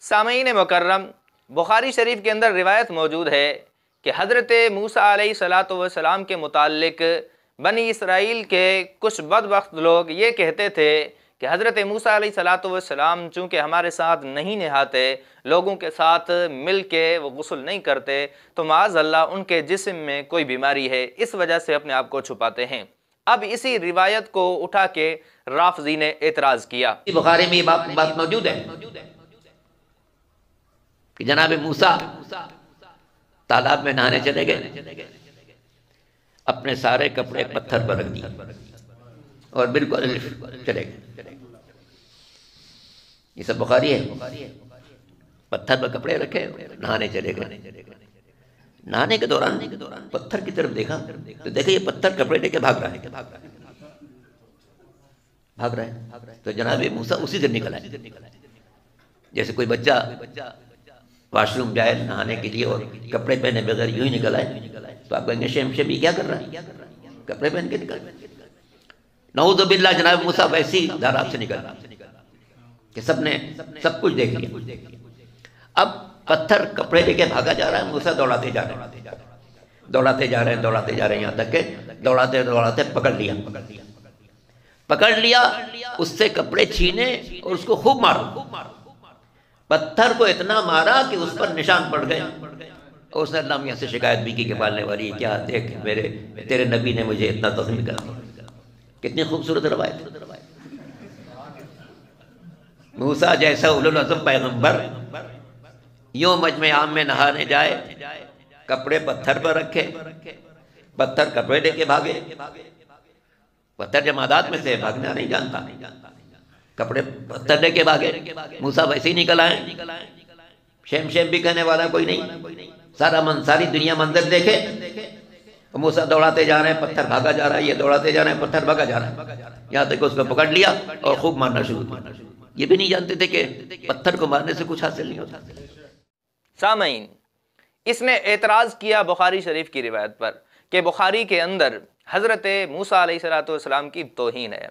سامعین مکرم، بخاری شریف کے اندر روایت موجود ہے کہ حضرت موسیٰ علیہ السلام کے متعلق بنی اسرائیل کے کچھ بدبخت لوگ یہ کہتے تھے کہ حضرت موسیٰ علیہ السلام چونکہ ہمارے ساتھ نہیں نہاتے، لوگوں کے ساتھ مل کے وہ غسل نہیں کرتے، تو معاذ اللہ ان کے جسم میں کوئی بیماری ہے، اس وجہ سے اپنے آپ کو چھپاتے ہیں۔ اب اسی روایت کو اٹھا کے رافضی نے اعتراض کیا۔ بخاری میں یہ بات موجود ہے کہ جناب موسیٰ تالاب میں نہانے چلے گئے، اپنے سارے کپڑے پتھر پر رکھ دیے اور بالکل چلے گئے۔ یہ سب بخاری ہے، پتھر پر کپڑے رکھے، نہانے چلے گئے۔ نہانے کے دوران پتھر کی طرف دیکھا تو دیکھا یہ پتھر کپڑے لے کے بھاگ رہا ہے۔ تو جناب موسیٰ اسی سے نکل آئے، جیسے کوئی بچہ واش روم جائے نہانے کے لیے اور کپڑے پہنے بغیر یوں ہی نکل آئے، تو آپ کہیں گے شیم یہ کیا کر رہا ہے، کپڑے پہن کے نکل۔ نعوذ باللہ جناب موسیٰ ویسی دھاراب سے نکل کہ سب نے سب کچھ دیکھ لیا۔ اب پتھر کپڑے لے کے بھاگا جا رہا ہے، موسیٰ دوڑاتے جا رہے ہیں یہاں تک کہ دوڑاتے پکڑ لیا، اس سے کپڑے چھینے اور اس کو خوب مارا۔ پتھر کو اتنا مارا کہ اس پر نشان پڑ گئے، اور اس نے اللہ میاں سے شکایت بھی کی کہ پالنے والی کیا دیکھ تیرے نبی نے مجھے اتنا تسلیم کرا۔ کتنی خوبصورت روایت۔ موسیٰ جیسا اولو العزم پیغمبر یوں مجمع عام میں نہانے جائے، کپڑے پتھر پر رکھے، پتھر کپڑے لے کے بھاگے۔ پتھر جمادات میں سے بھاگنا نہیں جانتا، کپڑے پتھر لے کے بھاگے۔ موسیٰ ویسے ہی نکل آئے، شیم بھی کہنے والا کوئی نہیں، ساری دنیا منظر دیکھے۔ موسیٰ دوڑاتے جا رہے ہیں، پتھر بھاگا جا رہا ہے، یہ دوڑاتے جا رہے ہیں، پتھر بھاگا جا رہا ہے، یہاں تک کہ اس کو پکڑ لیا اور خوب مارنا شروع کیا۔ یہ بھی نہیں جانتے تھے کہ پتھر کو مارنے سے کچھ حاصل نہیں ہوتا۔ سامعین، اس نے اعتراض کیا بخاری شریف کی روایت پر کہ بخاری کے اندر حضرت موسیٰ علیہ السلام کی توہین ہے۔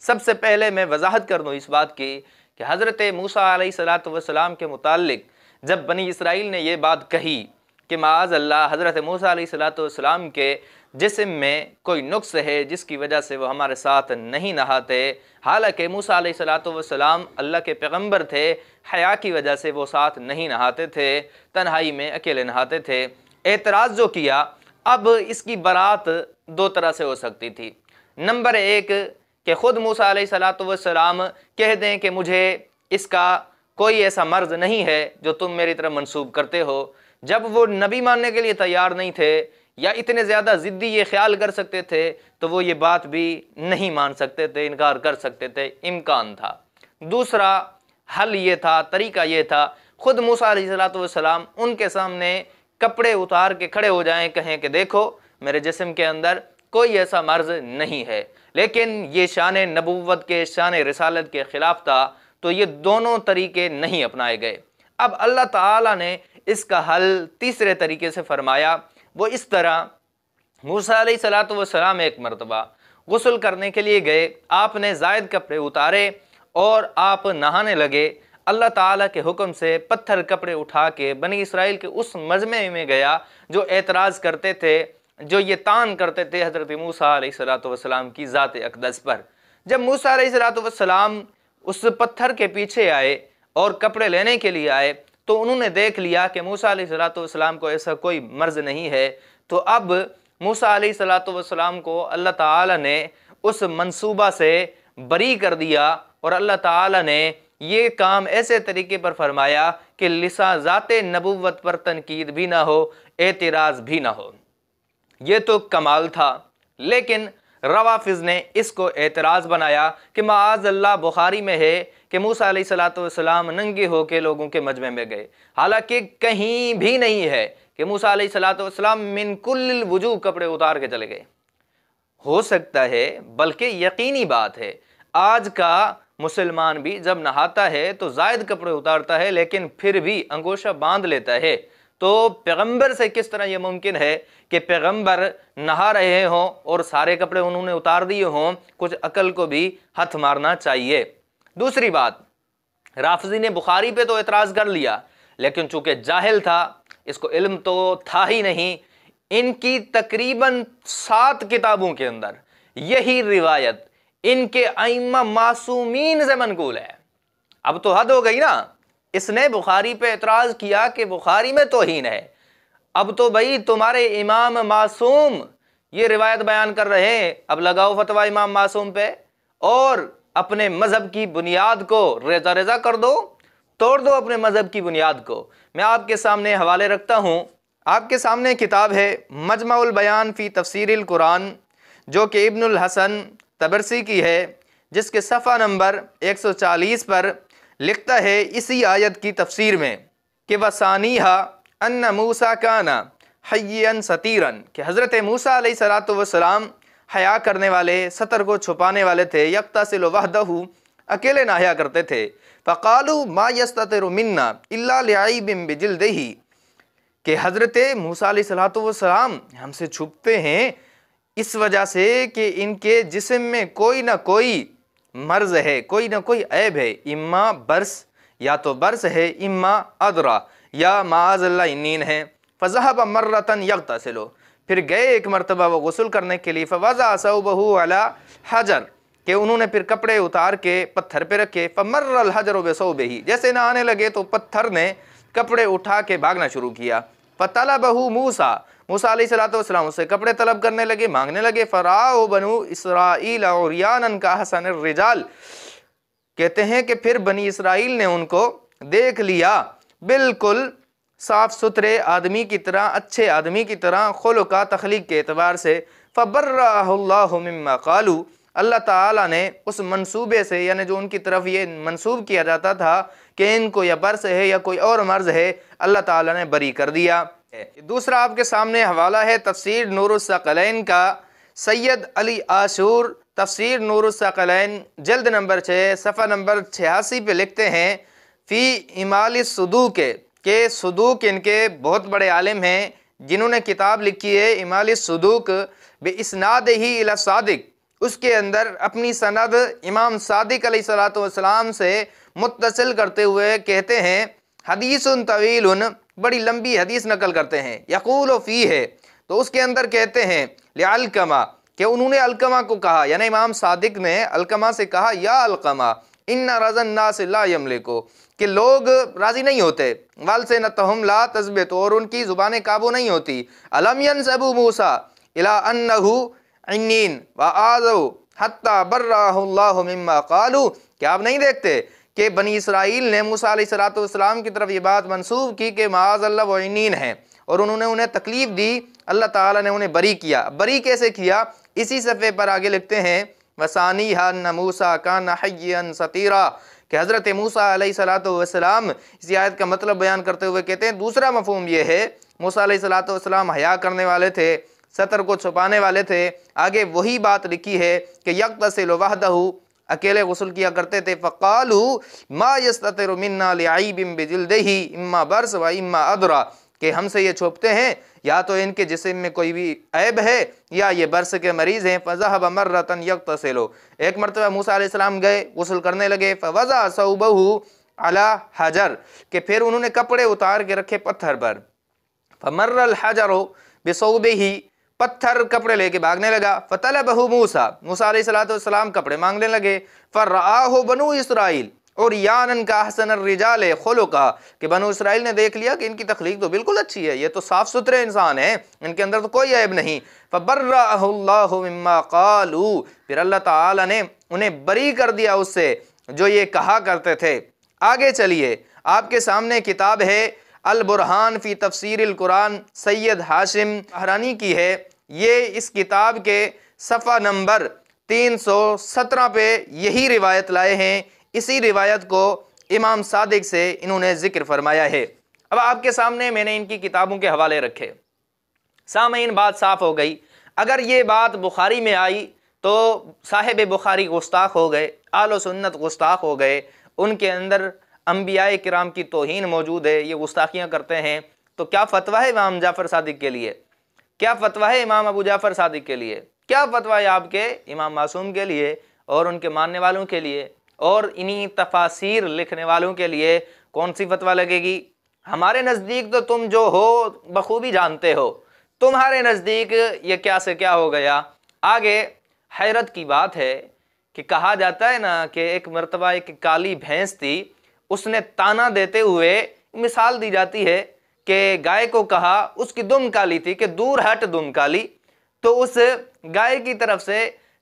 سب سے پہلے میں وضاحت کر دوں اس بات کی کہ حضرت موسیٰ علیہ السلام کے متعلق جب بنی اسرائیل نے یہ بات کہی کہ معاذ اللہ حضرت موسیٰ علیہ السلام کے جسم میں کوئی نقص ہے جس کی وجہ سے وہ ہمارے ساتھ نہیں نہاتے، حالانکہ موسیٰ علیہ السلام اللہ کے پیغمبر تھے، حیا کی وجہ سے وہ ساتھ نہیں نہاتے تھے، تنہائی میں اکیلے نہاتے تھے۔ اعتراض جو کیا، اب اس کی برات دو طرح سے ہو سکتی تھی۔ نمبر ایک کہ خود موسیٰ علیہ السلام کہہ دیں کہ مجھے اس کا کوئی ایسا مرض نہیں ہے جو تم میری طرف منسوب کرتے ہو۔ جب وہ نبی ماننے کے لیے تیار نہیں تھے یا اتنے زیادہ ضدی یہ خیال کر سکتے تھے تو وہ یہ بات بھی نہیں مان سکتے تھے، انکار کر سکتے تھے، امکان تھا۔ دوسرا حل یہ تھا، طریقہ یہ تھا، خود موسیٰ علیہ السلام ان کے سامنے کپڑے اتار کے کھڑے ہو جائیں، کہیں کہ دیکھو میرے جسم کے اندر کوئی ایسا مرض نہیں ہے، لیکن یہ شان نبوت کے، شان رسالت کے خلاف تھا، تو یہ دونوں طریقے نہیں اپنائے گئے۔ اب اللہ تعالیٰ نے اس کا حل تیسرے طریقے سے فرمایا، وہ اس طرح موسیٰ علیہ السلام ایک مرتبہ غسل کرنے کے لیے گئے، آپ نے زائد کپڑے اتارے اور آپ نہانے لگے۔ اللہ تعالیٰ کے حکم سے پتھر کپڑے اٹھا کے بنی اسرائیل کے اس مجمع میں گیا جو اعتراض کرتے تھے، جو یہ طعن کرتے تھے حضرت موسیٰ علیہ السلام کی ذات اقدس پر۔ جب موسیٰ علیہ السلام اس پتھر کے پیچھے آئے اور کپڑے لینے کے لیے آئے تو انہوں نے دیکھ لیا کہ موسیٰ علیہ السلام کو ایسا کوئی مرض نہیں ہے، تو اب موسیٰ علیہ السلام کو اللہ تعالیٰ نے اس منصوبہ سے بری کر دیا، اور اللہ تعالیٰ نے یہ کام ایسے طریقے پر فرمایا کہ لسان ذات نبوت پر تنقید بھی نہ ہو، اعتراض بھی نہ ہو۔ یہ تو کمال تھا، لیکن روافض نے اس کو اعتراض بنایا کہ معاذ اللہ بخاری میں ہے کہ موسیٰ علیہ السلام ننگے ہو کے لوگوں کے مجمع میں گئے، حالانکہ کہیں بھی نہیں ہے کہ موسیٰ علیہ السلام من کل الوجوہ کپڑے اتار کے چلے گئے۔ ہو سکتا ہے، بلکہ یقینی بات ہے، آج کا مسلمان بھی جب نہاتا ہے تو زائد کپڑے اتارتا ہے، لیکن پھر بھی انگوشہ باندھ لیتا ہے۔ تو پیغمبر سے کس طرح یہ ممکن ہے کہ پیغمبر نہا رہے ہوں اور سارے کپڑے انہوں نے اتار دیے ہوں؟ کچھ عقل کو بھی ہاتھ مارنا چاہیے۔ دوسری بات، رافضی نے بخاری پہ تو اعتراض کر لیا، لیکن چونکہ جاہل تھا، اس کو علم تو تھا ہی نہیں، ان کی تقریباً 7 کتابوں کے اندر یہی روایت ان کے ائمہ معصومین سے منقول ہے۔ اب تو حد ہو گئی نا، اس نے بخاری پہ اعتراض کیا کہ بخاری میں توہین ہے، اب تو بھائی تمہارے امام معصوم یہ روایت بیان کر رہے ہیں، اب لگاؤ فتویٰ امام معصوم پہ اور اپنے مذہب کی بنیاد کو ریزہ ریزہ کر دو، توڑ دو اپنے مذہب کی بنیاد کو۔ میں آپ کے سامنے حوالے رکھتا ہوں، آپ کے سامنے کتاب ہے مجمع البیان فی تفسیر القرآن، جو کہ ابن الحسن طبرسی کی ہے، جس کے صفحہ نمبر 140 پر لکھتا ہے اسی آیت کی تفسیر میں کہ وَثَانِيهَا أَنَّ مُوسَىٰ كَانَ حَيًّا سَتِيرًا، کہ حضرت موسیٰ علیہ السلام حیا کرنے والے، ستر کو چھپانے والے تھے، یقتصل وحدہ، اکیلے نہ حیا کرتے تھے، فقالوا ما يستتر منا الا لعیب بجلدہ، کہ حضرت موسیٰ علیہ السلام ہم سے چھپتے ہیں اس وجہ سے کہ ان کے جسم میں کوئی نہ کوئی مرض ہے، کوئی نہ کوئی عیب ہے، اما برس، یا تو برس ہے، اما ادرا، یا معاذ اللہ انین ہے۔ فذهب مرة يغتسل، پھر گئے ایک مرتبہ وہ غسل کرنے کے لیے، فوضع ثوبه على حجر، کہ انہوں نے پھر کپڑے اتار کے پتھر پہ رکھے، فمر الحجر بثوبه، جیسے نہانے لگے تو پتھر نے کپڑے اٹھا کے بھاگنا شروع کیا، فطلبه موسیٰ، موسیٰ علیہ السلام اس سے کپڑے طلب کرنے لگے، مانگنے لگے، فرآہ بنو اسرائیل عریانا کاحسن الرجال، کہتے ہیں کہ پھر بنی اسرائیل نے ان کو دیکھ لیا بالکل صاف ستھرے آدمی کی طرح، اچھے آدمی کی طرح، خلقہ تخلیق کے اعتبار سے، فبرأہ اللہ مما قالوا، اللہ تعالیٰ نے اس منصوبے سے، یعنی جو ان کی طرف یہ منسوب کیا جاتا تھا کہ ان کو یا برس ہے یا کوئی اور مرض ہے، اللہ تعالیٰ نے بری کر دیا۔ دوسرا آپ کے سامنے حوالہ ہے تفسیر نور الثقلین کا، سید علی عاشور تفسیر نور الثقلین جلد نمبر 6 صفحہ نمبر 86 پہ لکھتے ہیں فی اعمال الصدوق، کہ صدوق ان کے بہت بڑے عالم ہیں جنہوں نے کتاب لکھی ہے اعمال الصدوق باسنادہ الی الصادق، اس کے اندر اپنی سند امام صادق علیہ السلام سے متصل کرتے ہوئے کہتے ہیں حدیث طویل، بڑی لمبی حدیث نقل کرتے ہیں، یقول فی ہے، تو اس کے اندر کہتے ہیں لعلقمہ، کہ انہوں نے علقمہ کو کہا، یعنی امام صادق نے علقمہ سے کہا یا علقمہ ان رضا الناس لا یملکو، کہ لوگ راضی نہیں ہوتے، والسنتہم لا تثبت، اور ان کی زبانیں قابو نہیں ہوتی، الم ینسبوا موسیٰ الی انہ عنین وآذوا حتی برأہ اللہ مما قالوا، کہ آپ نہیں دیکھتے کہ بنی اسرائیل نے موسیٰ علیہ السلام کی طرف یہ بات منسوب کی کہ معاذ اللہ وہ عنین ہیں، اور انہوں نے انہیں تکلیف دی، اللہ تعالیٰ نے انہیں بری کیا۔ بری کیسے کیا؟ اسی صفحے پر آگے لکھتے ہیں وَثَانِيهَا أَنَّ مُوسَىٰ كَانَ حَيًّا سَتِيرًا، کہ حضرت موسیٰ علیہ السلام، اس آیت کا مطلب بیان کرتے ہوئے کہتے ہیں دوسرا مفہوم یہ ہے موسیٰ علیہ السلام حیا کرنے والے تھے، ستر کو چھپانے والے تھے۔ آگے وہی بات لکھی ہے کہ یغتسل وحدہ، اکیلے غسل کیا کرتے تھے، فقالوا ما یستتر منا لعیب بجلدہ اما برس و اما ادرا، کہ ہم سے یہ چھپتے ہیں یا تو ان کے جسم میں کوئی بھی عیب ہے یا یہ برس کے مریض ہیں۔ فذهب مرة يغتسل، ایک مرتبہ موسیٰ علیہ السلام گئے غسل کرنے لگے، فوضع ثوبه على حجر، کہ پھر انہوں نے کپڑے اتار کے رکھے پتھر پر، فمر الحجر بثوبه، پتھر کپڑے لے کے بھاگنے لگا، فطلبه موسیٰ، موسیٰ علیہ السلام کپڑے مانگنے لگے، فرآہ بنو اسرائیل عریانا کاحسن الرجال خلقا، کہ بنو اسرائیل نے دیکھ لیا کہ ان کی تخلیق تو بالکل اچھی ہے، یہ تو صاف ستھرے انسان ہیں، ان کے اندر تو کوئی عیب نہیں، فبرأہ اللہ مما قالوا، پھر اللہ تعالیٰ نے انہیں بری کر دیا اس سے جو یہ کہا کرتے تھے۔ آگے چلیے، آپ کے سامنے کتاب ہے البرہان فی تفسیر القرآن، سید ہاشم بحرانی کی ہے، یہ اس کتاب کے صفحہ نمبر 317 پہ یہی روایت لائے ہیں، اسی روایت کو امام صادق سے انہوں نے ذکر فرمایا ہے۔ اب آپ کے سامنے میں نے ان کی کتابوں کے حوالے رکھے۔ سامعین، بات صاف ہو گئی، اگر یہ بات بخاری میں آئی تو صاحب بخاری گستاخ ہو گئے، اہل و سنت گستاخ ہو گئے، ان کے اندر انبیاء کرام کی توہین موجود ہے، یہ گستاخیاں کرتے ہیں، تو کیا فتویٰ ہے امام جعفر صادق کے لیے؟ کیا فتویٰ ہے امام ابو جعفر صادق کے لیے؟ کیا فتویٰ ہے آپ کے امام معصوم کے لیے اور ان کے ماننے والوں کے لیے اور انہی تفاسیر لکھنے والوں کے لیے کون سی فتویٰ لگے گی؟ ہمارے نزدیک تو تم جو ہو بخوبی جانتے ہو، تمہارے نزدیک یہ کیا سے کیا ہو گیا۔ آگے حیرت کی بات ہے کہ کہا جاتا ہے نا کہ ایک مرتبہ ایک کالی بھینس تھی، اس نے تانا دیتے ہوئے مثال دی جاتی ہے کہ گائے کو کہا، اس کی دم کالی تھی کہ دور ہٹ دم کالی، تو اس گائے کی طرف سے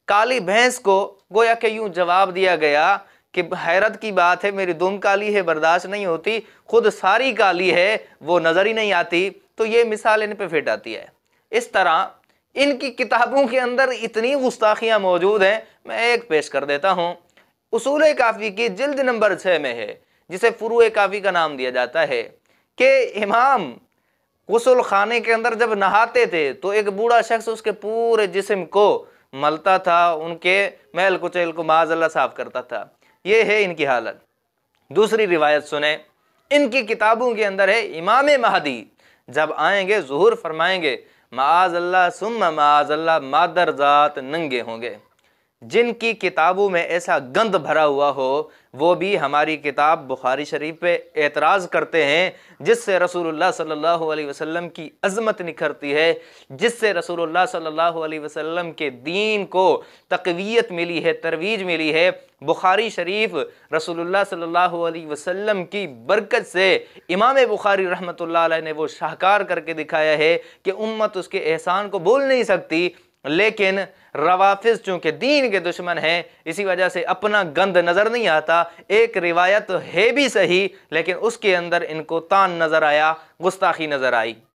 کالی بھینس کو گویا کہ یوں جواب دیا گیا کہ حیرت کی بات ہے، میری دم کالی ہے برداشت نہیں ہوتی، خود ساری کالی ہے وہ نظر ہی نہیں آتی۔ تو یہ مثال ان پہ فٹ آتی ہے۔ اس طرح ان کی کتابوں کے اندر اتنی گستاخیاں موجود ہیں، میں ایک پیش کر دیتا ہوں۔ اصول کافی کی جلد نمبر 6 میں ہے، جسے فروع کافی کا نام دیا جاتا ہے، کہ امام غسل خانے کے اندر جب نہاتے تھے تو ایک بوڑھا شخص اس کے پورے جسم کو ملتا تھا، ان کے میل کچیل کو معاذ اللہ صاف کرتا تھا۔ یہ ہے ان کی حالت۔ دوسری روایت سنیں، ان کی کتابوں کے اندر ہے امام مہدی جب آئیں گے ظہور فرمائیں گے، معاذ اللہ ثم معاذ اللہ مادر ذات ننگے ہوں گے۔ جن کی کتابوں میں ایسا گند بھرا ہوا ہو وہ بھی ہماری کتاب بخاری شریف پہ اعتراض کرتے ہیں، جس سے رسول اللہ صلی اللہ علیہ وسلم کی عظمت نکھرتی ہے، جس سے رسول اللہ صلی اللہ علیہ وسلم کے دین کو تقویت ملی ہے، ترویج ملی ہے۔ بخاری شریف رسول اللہ صلی اللہ علیہ وسلم کی برکت سے امام بخاری رحمۃ اللہ علیہ نے وہ شاہکار کر کے دکھایا ہے کہ امت اس کے احسان کو بھول نہیں سکتی، لیکن روافظ چونکہ دین کے دشمن ہیں اسی وجہ سے اپنا گند نظر نہیں آتا۔ ایک روایت ہے بھی صحیح لیکن اس کے اندر ان کو تان نظر آیا، گستاخی نظر آئی۔